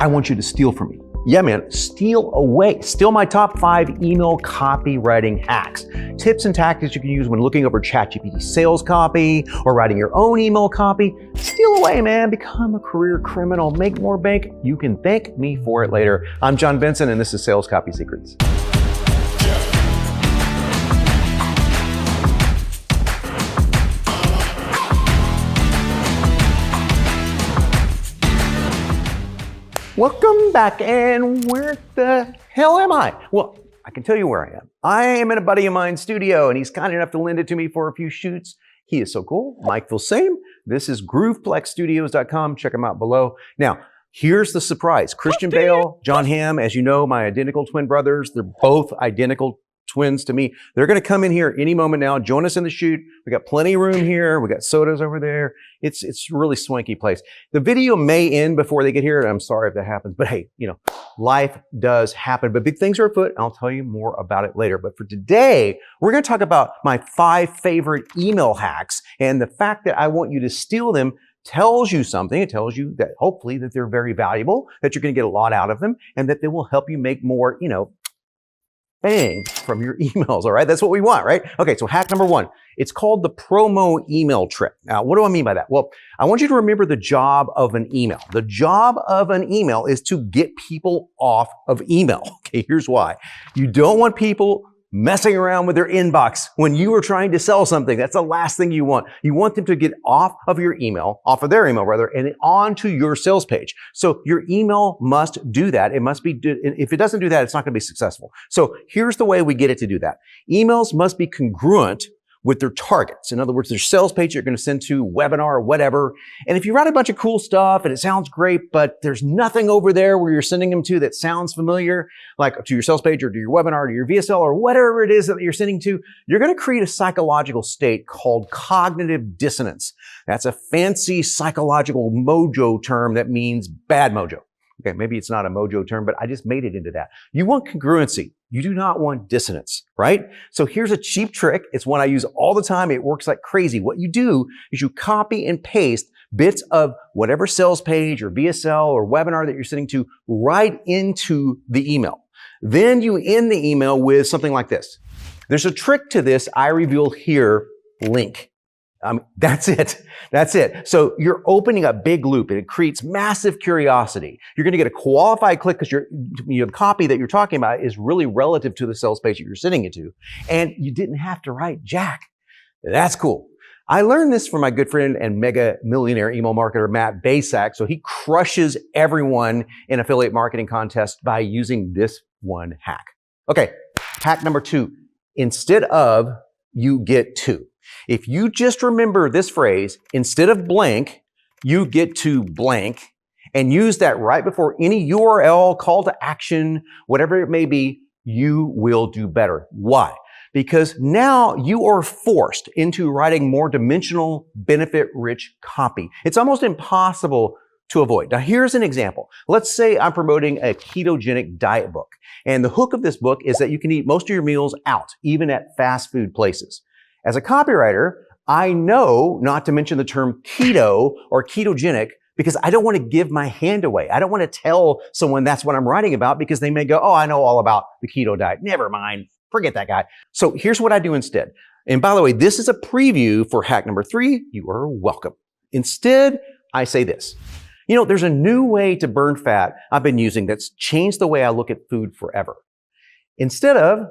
I want you to steal from me. Yeah, man, steal away. Steal my top 5 email copywriting hacks. Tips and tactics you can use when looking over ChatGPT sales copy or writing your own email copy. Steal away, man. Become a career criminal. Make more bank. You can thank me for it later. I'm John Benson, and this is Sales Copy Secrets. Welcome back, and where the hell am I? Well, I can tell you where I am. I am in a buddy of mine's studio, and he's kind enough to lend it to me for a few shoots. He is so cool. Mike Filsaime. This is GrooveplexStudios.com. Check him out below. Now, here's the surprise. Christian Bale, John Hamm, as you know, my identical twin brothers. They're both identical twins to me. They're going to come in here any moment now, join us in the shoot. We got plenty of room here. We got sodas over there. It's a really swanky place. The video may end before they get here, and I'm sorry if that happens, but hey, you know, life does happen, but big things are afoot. I'll tell you more about it later. But for today, we're going to talk about my 5 favorite email hacks, and the fact that I want you to steal them tells you something. It tells you that hopefully that they're very valuable, that you're going to get a lot out of them, and that they will help you make more, bang from your emails, all right? That's what we want, right? Okay, so hack number 1. It's called the promo email trick. Now, what do I mean by that? Well, I want you to remember the job of an email. The job of an email is to get people off of email. Okay, here's why. You don't want people messing around with their inbox when you are trying to sell something. That's the last thing you want. You want them to get off of your email, off of their email rather, and onto your sales page. So your email must do that. It must be, if it doesn't do that, it's not going to be successful. So here's the way we get it to do that. Emails must be congruent with their targets. In other words, their sales page you're going to send to, webinar or whatever. And if you write a bunch of cool stuff and it sounds great, but there's nothing over there where you're sending them to that sounds familiar, like to your sales page or to your webinar, to your VSL or whatever it is that you're sending to, you're going to create a psychological state called cognitive dissonance. That's a fancy psychological mojo term that means bad mojo. Okay, maybe it's not a mojo term, but I just made it into that. You want congruency. You do not want dissonance, right? So here's a cheap trick. It's one I use all the time. It works like crazy. What you do is you copy and paste bits of whatever sales page or VSL or webinar that you're sending to right into the email. Then you end the email with something like this. There's a trick to this I reveal here, link. That's it. That's it. So you're opening a big loop and it creates massive curiosity. You're going to get a qualified click because your copy that you're talking about is really relative to the sales page that you're sending it to. And you didn't have to write jack. That's cool. I learned this from my good friend and mega millionaire email marketer, Matt Basak. So he crushes everyone in affiliate marketing contests by using this one hack. Okay. Hack number 2. Instead of, you get to. If you just remember this phrase, instead of blank, you get to blank, and use that right before any URL, call to action, whatever it may be, you will do better. Why? Because now you are forced into writing more dimensional, benefit-rich copy. It's almost impossible to avoid. Now, here's an example. Let's say I'm promoting a ketogenic diet book, and the hook of this book is that you can eat most of your meals out, even at fast food places. As a copywriter, I know not to mention the term keto or ketogenic because I don't want to give my hand away. I don't want to tell someone that's what I'm writing about because they may go, oh, I know all about the keto diet. Never mind. Forget that guy. So here's what I do instead. And by the way, this is a preview for hack number 3. You are welcome. Instead, I say this. There's a new way to burn fat I've been using that's changed the way I look at food forever. Instead of,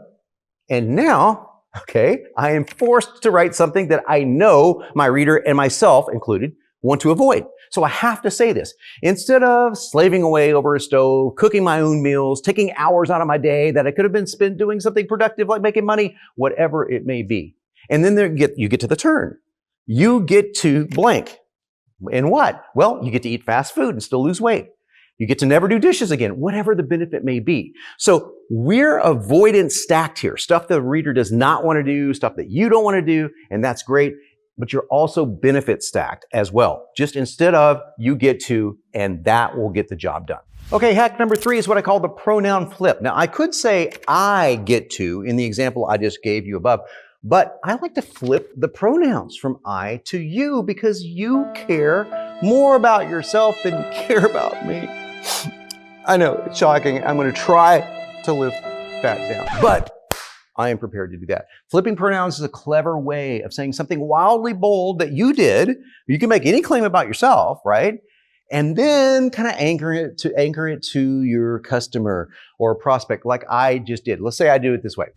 and now, okay, I am forced to write something that I know my reader and myself included want to avoid. So I have to say this. Instead of slaving away over a stove, cooking my own meals, taking hours out of my day that I could have been spent doing something productive like making money, whatever it may be. And then you get to the turn. You get to blank. And what? Well, you get to eat fast food and still lose weight. You get to never do dishes again, whatever the benefit may be. So we're avoidance stacked here. Stuff the reader does not want to do, stuff that you don't want to do, and that's great. But you're also benefit stacked as well. Just instead of, you get to, and that will get the job done. Okay, hack number 3 is what I call the pronoun flip. Now, I could say I get to in the example I just gave you above, but I like to flip the pronouns from I to you because you care more about yourself than you care about me. I know, it's shocking. I'm going to try to live that down, but I am prepared to do that. Flipping pronouns is a clever way of saying something wildly bold that you did. You can make any claim about yourself, right? And then kind of anchor it to your customer or prospect like I just did. Let's say I do it this way.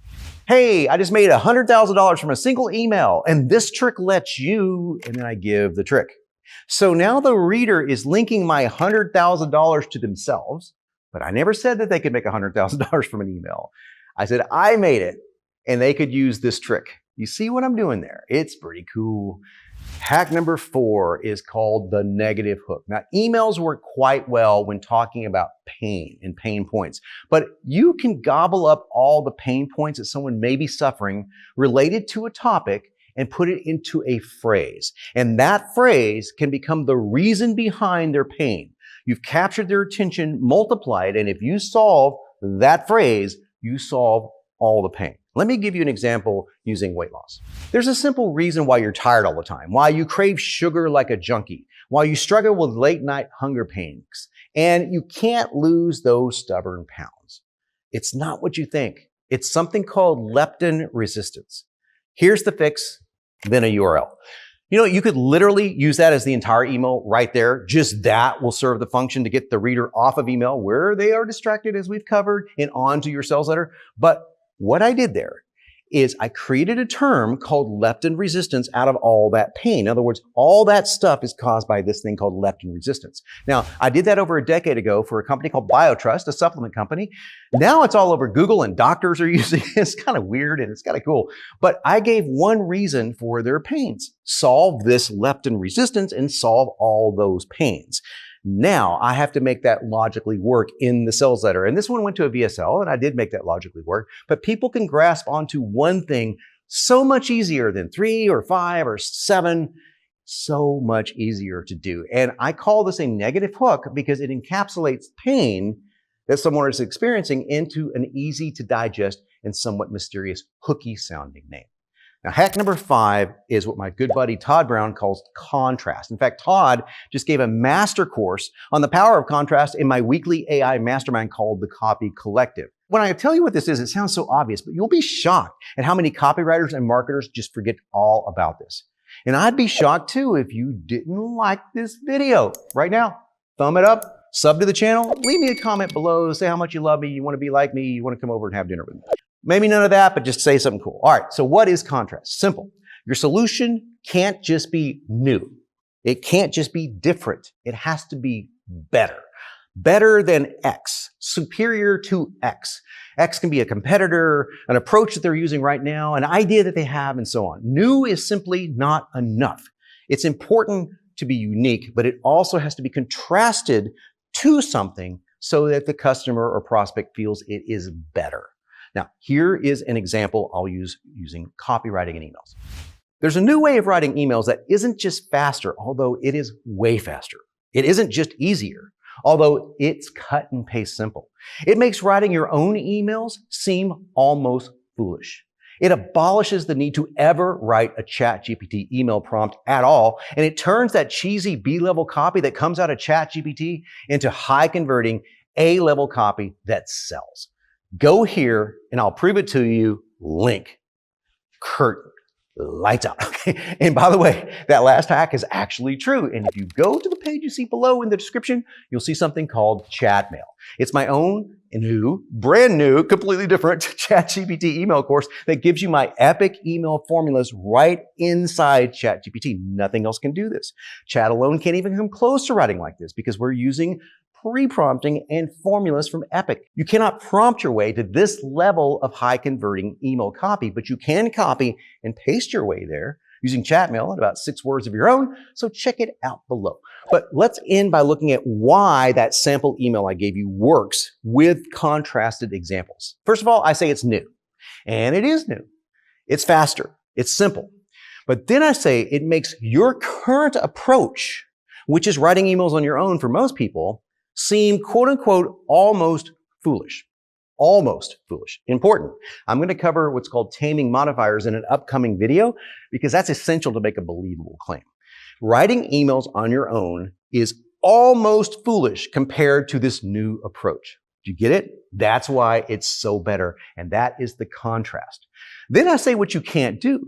Hey, I just made $100,000 from a single email, and this trick lets you, and then I give the trick. So now the reader is linking my $100,000 to themselves, but I never said that they could make $100,000 from an email. I said I made it, and they could use this trick. You see what I'm doing there? It's pretty cool. Hack number 4 is called the negative hook. Now, emails work quite well when talking about pain and pain points, but you can gobble up all the pain points that someone may be suffering related to a topic and put it into a phrase. And that phrase can become the reason behind their pain. You've captured their attention, multiplied, and if you solve that phrase, you solve all the pain. Let me give you an example using weight loss. There's a simple reason why you're tired all the time, why you crave sugar like a junkie, why you struggle with late night hunger pains, and you can't lose those stubborn pounds. It's not what you think. It's something called leptin resistance. Here's the fix, then a URL. You know, you could literally use that as the entire email right there. Just that will serve the function to get the reader off of email where they are distracted, as we've covered, and onto your sales letter. But what I did there is I created a term called leptin resistance out of all that pain. In other words, all that stuff is caused by this thing called leptin resistance. Now, I did that over a decade ago for a company called BioTrust, a supplement company. Now it's all over Google and doctors are using it. It's kind of weird and it's kind of cool. But I gave one reason for their pains. Solve this leptin resistance and solve all those pains. Now I have to make that logically work in the sales letter. And this one went to a VSL and I did make that logically work, but people can grasp onto one thing so much easier than 3 or 5 or 7, so much easier to do. And I call this a negative hook because it encapsulates pain that someone is experiencing into an easy to digest and somewhat mysterious hooky sounding name. Now, hack number 5 is what my good buddy Todd Brown calls contrast. In fact, Todd just gave a master course on the power of contrast in my weekly AI mastermind called the Copy Collective. When I tell you what this is, it sounds so obvious, but you'll be shocked at how many copywriters and marketers just forget all about this. And I'd be shocked too if you didn't like this video. Right now, thumb it up, sub to the channel, leave me a comment below, say how much you love me, you want to be like me, you want to come over and have dinner with me. Maybe none of that, but just say something cool. All right, so what is contrast? Simple. Your solution can't just be new. It can't just be different. It has to be better. Better than X, superior to X. X can be a competitor, an approach that they're using right now, an idea that they have, and so on. New is simply not enough. It's important to be unique, but it also has to be contrasted to something so that the customer or prospect feels it is better. Now, here is an example I'll use using copywriting and emails. There's a new way of writing emails that isn't just faster, although it is way faster. It isn't just easier, although it's cut and paste simple. It makes writing your own emails seem almost foolish. It abolishes the need to ever write a ChatGPT email prompt at all, and it turns that cheesy B-level copy that comes out of ChatGPT into high-converting A-level copy that sells. Go here and I'll prove it to you. Link. Curtain. Lights out. Okay. And by the way, that last hack is actually true. And if you go to the page you see below in the description, you'll see something called Chat Mail. It's my own brand new, completely different ChatGPT email course that gives you my epic email formulas right inside ChatGPT. Nothing else can do this. Chat alone can't even come close to writing like this because we're using pre-prompting and formulas from Epic. You cannot prompt your way to this level of high-converting email copy, but you can copy and paste your way there using chat mail in about 6 words of your own, so check it out below. But let's end by looking at why that sample email I gave you works with contrasted examples. First of all, I say it's new, and it is new. It's faster, it's simple. But then I say it makes your current approach, which is writing emails on your own for most people, seem quote unquote almost foolish. Almost foolish. Important. I'm going to cover what's called taming modifiers in an upcoming video because that's essential to make a believable claim. Writing emails on your own is almost foolish compared to this new approach. Do you get it? That's why it's so better. And that is the contrast. Then I say what you can't do.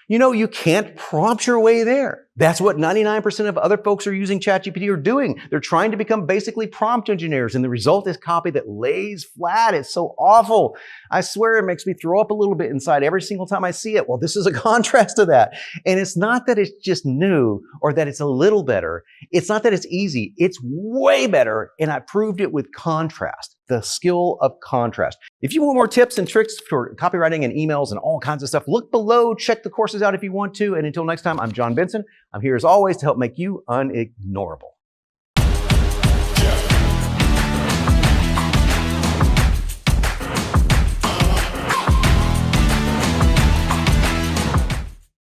You can't prompt your way there. That's what 99% of other folks who are using ChatGPT are doing. They're trying to become basically prompt engineers, and the result is copy that lays flat. It's so awful. I swear it makes me throw up a little bit inside every single time I see it. Well, this is a contrast to that. And it's not that it's just new or that it's a little better. It's not that it's easy. It's way better, and I proved it with contrast, the skill of contrast. If you want more tips and tricks for copywriting and emails and all kinds of stuff, look below, check the courses out if you want to. And until next time, I'm John Benson. I'm here as always to help make you unignorable.